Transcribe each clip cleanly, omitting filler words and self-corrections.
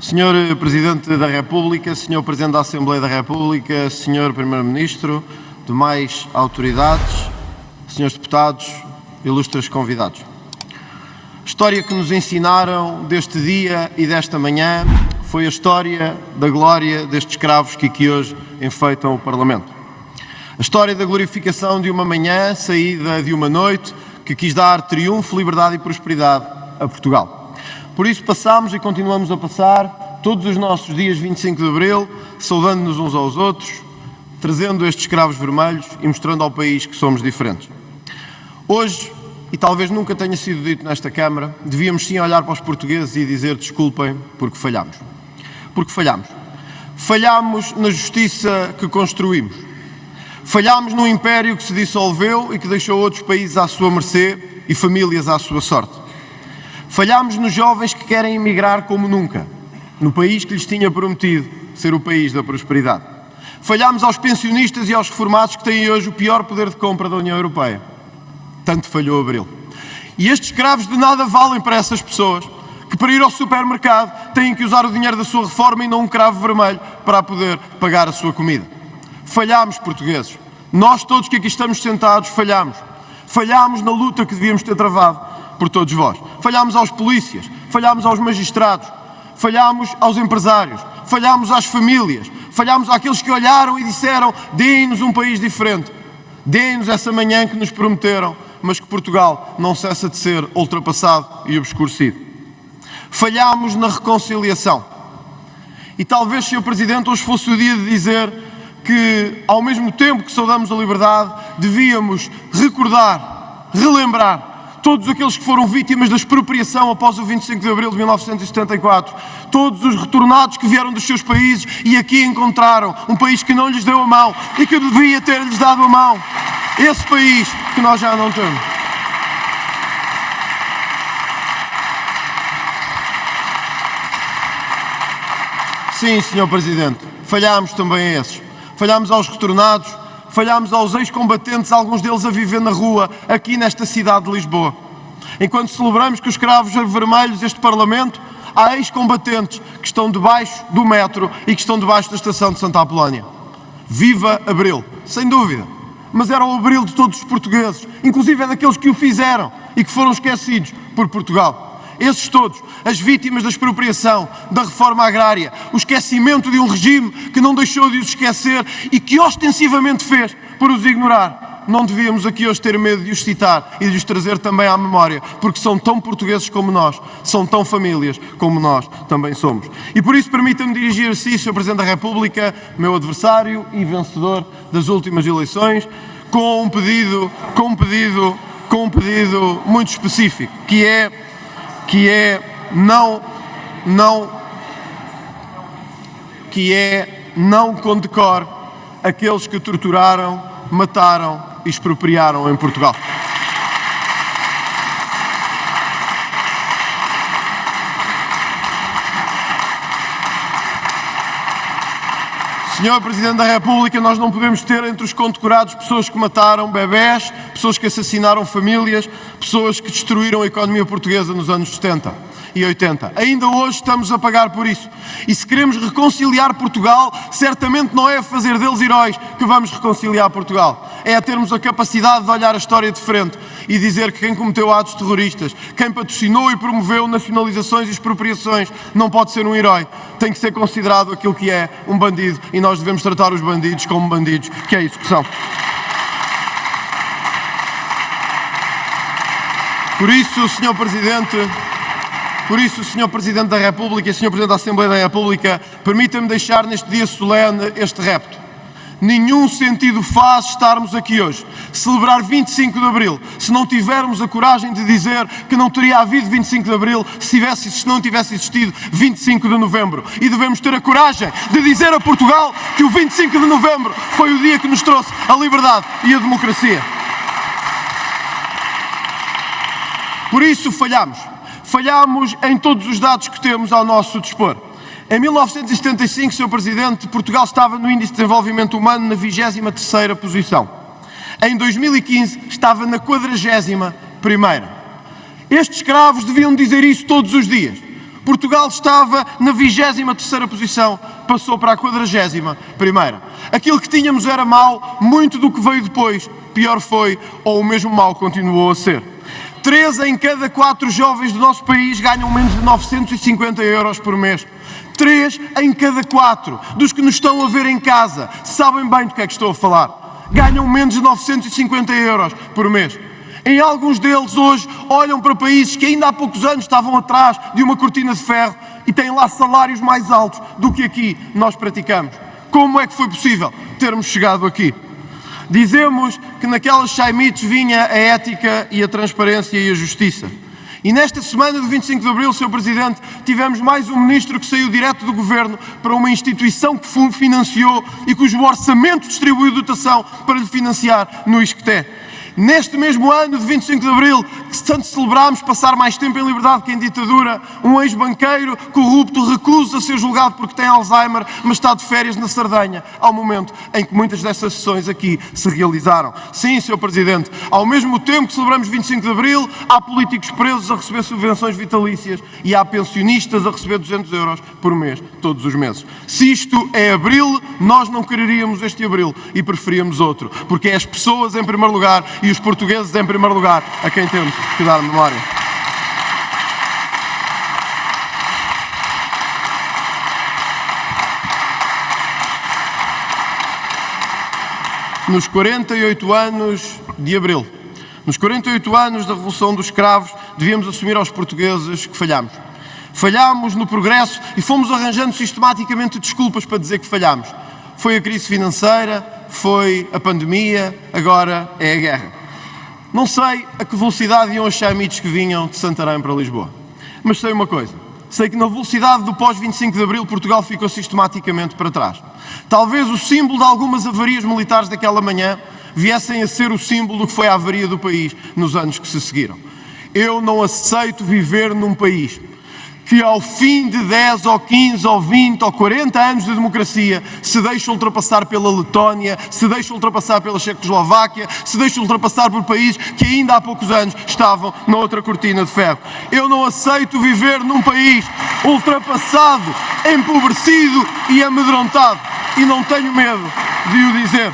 Senhor Presidente da República, Senhor Presidente da Assembleia da República, Senhor Primeiro-Ministro, demais autoridades, senhores deputados, ilustres convidados. A história que nos ensinaram deste dia e desta manhã foi a história da glória destes escravos que aqui hoje enfeitam o Parlamento. A história da glorificação de uma manhã, saída de uma noite, que quis dar triunfo, liberdade e prosperidade a Portugal. Por isso passámos e continuamos a passar todos os nossos dias 25 de Abril, saudando-nos uns aos outros, trazendo estes escravos vermelhos e mostrando ao país que somos diferentes. Hoje, e talvez nunca tenha sido dito nesta Câmara, devíamos sim olhar para os portugueses e dizer desculpem porque falhámos. Porque falhámos. Falhámos na justiça que construímos. Falhámos num império que se dissolveu e que deixou outros países à sua mercê e famílias à sua sorte. Falhámos nos jovens que querem emigrar como nunca, no país que lhes tinha prometido ser o país da prosperidade. Falhámos aos pensionistas e aos reformados que têm hoje o pior poder de compra da União Europeia. Tanto falhou Abril. E estes escravos de nada valem para essas pessoas que, para ir ao supermercado, têm que usar o dinheiro da sua reforma e não um cravo vermelho para poder pagar a sua comida. Falhámos, portugueses. Nós todos que aqui estamos sentados falhámos. Falhámos na luta que devíamos ter travado por todos vós. Falhámos aos polícias, falhámos aos magistrados, falhámos aos empresários, falhámos às famílias, falhámos àqueles que olharam e disseram: deem-nos um país diferente, deem-nos essa manhã que nos prometeram, mas que Portugal não cessa de ser ultrapassado e obscurecido. Falhámos na reconciliação. E talvez, Sr. Presidente, hoje fosse o dia de dizer que, ao mesmo tempo que saudamos a liberdade, devíamos recordar, relembrar todos aqueles que foram vítimas da expropriação após o 25 de Abril de 1974, todos os retornados que vieram dos seus países e aqui encontraram um país que não lhes deu a mão e que devia ter-lhes dado a mão. Esse país que nós já não temos. Sim, Sr. Presidente, falhámos também a esses. Falhámos aos retornados, falhámos aos ex-combatentes, alguns deles a viver na rua, aqui nesta cidade de Lisboa. Enquanto celebramos que os escravos vermelhos deste Parlamento, há ex-combatentes que estão debaixo do metro e que estão debaixo da estação de Santa Apolónia. Viva Abril, sem dúvida, mas era o Abril de todos os portugueses, inclusive é daqueles que o fizeram e que foram esquecidos por Portugal. Esses todos, as vítimas da expropriação, da reforma agrária, o esquecimento de um regime que não deixou de os esquecer e que ostensivamente fez por os ignorar. Não devíamos aqui hoje ter medo de os citar e de os trazer também à memória, porque são tão portugueses como nós, são tão famílias como nós também somos. E por isso permita-me dirigir a si, Sr. Presidente da República, meu adversário e vencedor das últimas eleições, com um pedido muito específico, que é não condecore aqueles que torturaram, mataram e expropriaram em Portugal. Senhor Presidente da República, nós não podemos ter entre os condecorados pessoas que mataram bebés, pessoas que assassinaram famílias, pessoas que destruíram a economia portuguesa nos anos 70 e 80. Ainda hoje estamos a pagar por isso. E se queremos reconciliar Portugal, certamente não é a fazer deles heróis que vamos reconciliar Portugal. É a termos a capacidade de olhar a história de frente e dizer que quem cometeu atos terroristas, quem patrocinou e promoveu nacionalizações e expropriações, não pode ser um herói. Tem que ser considerado aquilo que é um bandido e nós devemos tratar os bandidos como bandidos, que é isso que são. Por isso, Sr. Presidente da República e Sr. Presidente da Assembleia da República, permita-me deixar neste dia solene este repto. Nenhum sentido faz estarmos aqui hoje, celebrar 25 de Abril, se não tivermos a coragem de dizer que não teria havido 25 de Abril se não tivesse existido 25 de Novembro. E devemos ter a coragem de dizer a Portugal que o 25 de Novembro foi o dia que nos trouxe a liberdade e a democracia. Por isso falhámos. Falhámos em todos os dados que temos ao nosso dispor. Em 1975, Sr. Presidente, Portugal estava no Índice de Desenvolvimento Humano na 23ª posição. Em 2015, estava na 41ª. Estes escravos deviam dizer isso todos os dias. Portugal estava na 23ª posição, passou para a 41ª. Aquilo que tínhamos era mau, muito do que veio depois, pior foi, ou o mesmo mau continuou a ser. 3 em cada 4 jovens do nosso país ganham menos de 950 euros por mês. 3 em cada 4 dos que nos estão a ver em casa sabem bem do que é que estou a falar. Ganham menos de 950 euros por mês. Em alguns deles hoje olham para países que ainda há poucos anos estavam atrás de uma cortina de ferro e têm lá salários mais altos do que aqui nós praticamos. Como é que foi possível termos chegado aqui? Dizemos que naquelas chaimites vinha a ética e a transparência e a justiça. E nesta semana do 25 de Abril, Sr. Presidente, tivemos mais um ministro que saiu direto do Governo para uma instituição que financiou e cujo orçamento distribuiu dotação para lhe financiar no Isqueté. Neste mesmo ano de 25 de Abril, que tanto celebramos passar mais tempo em liberdade que em ditadura, um ex-banqueiro corrupto recusa a ser julgado porque tem Alzheimer, mas está de férias na Sardenha, ao momento em que muitas dessas sessões aqui se realizaram. Sim, Sr. Presidente, ao mesmo tempo que celebramos 25 de Abril, há políticos presos a receber subvenções vitalícias e há pensionistas a receber 200 euros por mês, todos os meses. Se isto é Abril, nós não quereríamos este Abril e preferíamos outro, porque é as pessoas em primeiro lugar e os portugueses em primeiro lugar a quem temos que dar memória. Nos 48 anos de Abril, nos 48 anos da Revolução dos Cravos, devíamos assumir aos portugueses que falhámos. Falhámos no progresso e fomos arranjando sistematicamente desculpas para dizer que falhámos. Foi a crise financeira, foi a pandemia, agora é a guerra. Não sei a que velocidade iam os chaimites que vinham de Santarém para Lisboa. Mas sei uma coisa. Sei que na velocidade do pós-25 de Abril, Portugal ficou sistematicamente para trás. Talvez o símbolo de algumas avarias militares daquela manhã viessem a ser o símbolo do que foi a avaria do país nos anos que se seguiram. Eu não aceito viver num país que ao fim de 10 ou 15 ou 20 ou 40 anos de democracia se deixa ultrapassar pela Letónia, se deixa ultrapassar pela Checoslováquia, se deixa ultrapassar por países que ainda há poucos anos estavam na outra cortina de ferro. Eu não aceito viver num país ultrapassado, empobrecido e amedrontado. E não tenho medo de o dizer.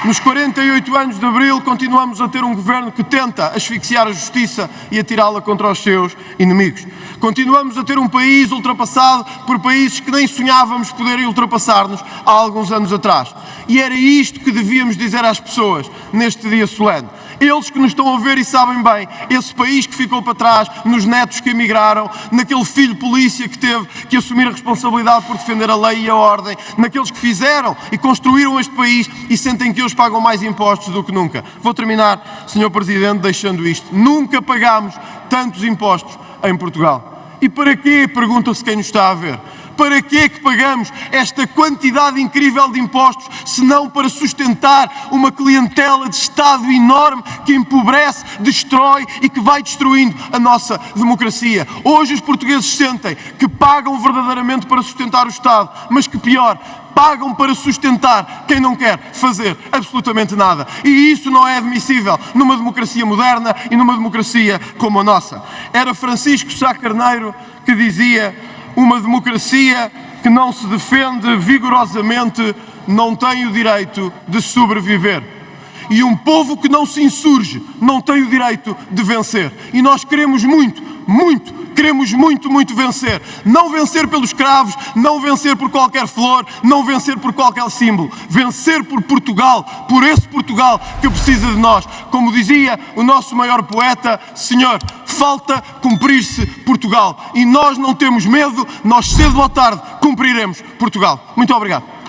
Nos 48 anos de Abril continuamos a ter um governo que tenta asfixiar a justiça e atirá-la contra os seus inimigos. Continuamos a ter um país ultrapassado por países que nem sonhávamos poderem ultrapassar-nos há alguns anos atrás. E era isto que devíamos dizer às pessoas neste dia solene. Eles que nos estão a ver e sabem bem, esse país que ficou para trás, nos netos que emigraram, naquele filho polícia que teve que assumir a responsabilidade por defender a lei e a ordem, naqueles que fizeram e construíram este país e sentem que hoje pagam mais impostos do que nunca. Vou terminar, Sr. Presidente, deixando isto. Nunca pagámos tantos impostos em Portugal. E para quê? Pergunta-se quem nos está a ver. Para que é que pagamos esta quantidade incrível de impostos, se não para sustentar uma clientela de Estado enorme que empobrece, destrói e que vai destruindo a nossa democracia? Hoje os portugueses sentem que pagam verdadeiramente para sustentar o Estado, mas que pior, pagam para sustentar quem não quer fazer absolutamente nada. E isso não é admissível numa democracia moderna e numa democracia como a nossa. Era Francisco Sá Carneiro que dizia: uma democracia que não se defende vigorosamente não tem o direito de sobreviver. E um povo que não se insurge não tem o direito de vencer. E nós queremos queremos muito vencer. Não vencer pelos escravos, não vencer por qualquer flor, não vencer por qualquer símbolo. Vencer por Portugal, por esse Portugal que precisa de nós. Como dizia o nosso maior poeta: Senhor, falta cumprir-se Portugal. E nós não temos medo, nós cedo ou tarde cumpriremos Portugal. Muito obrigado.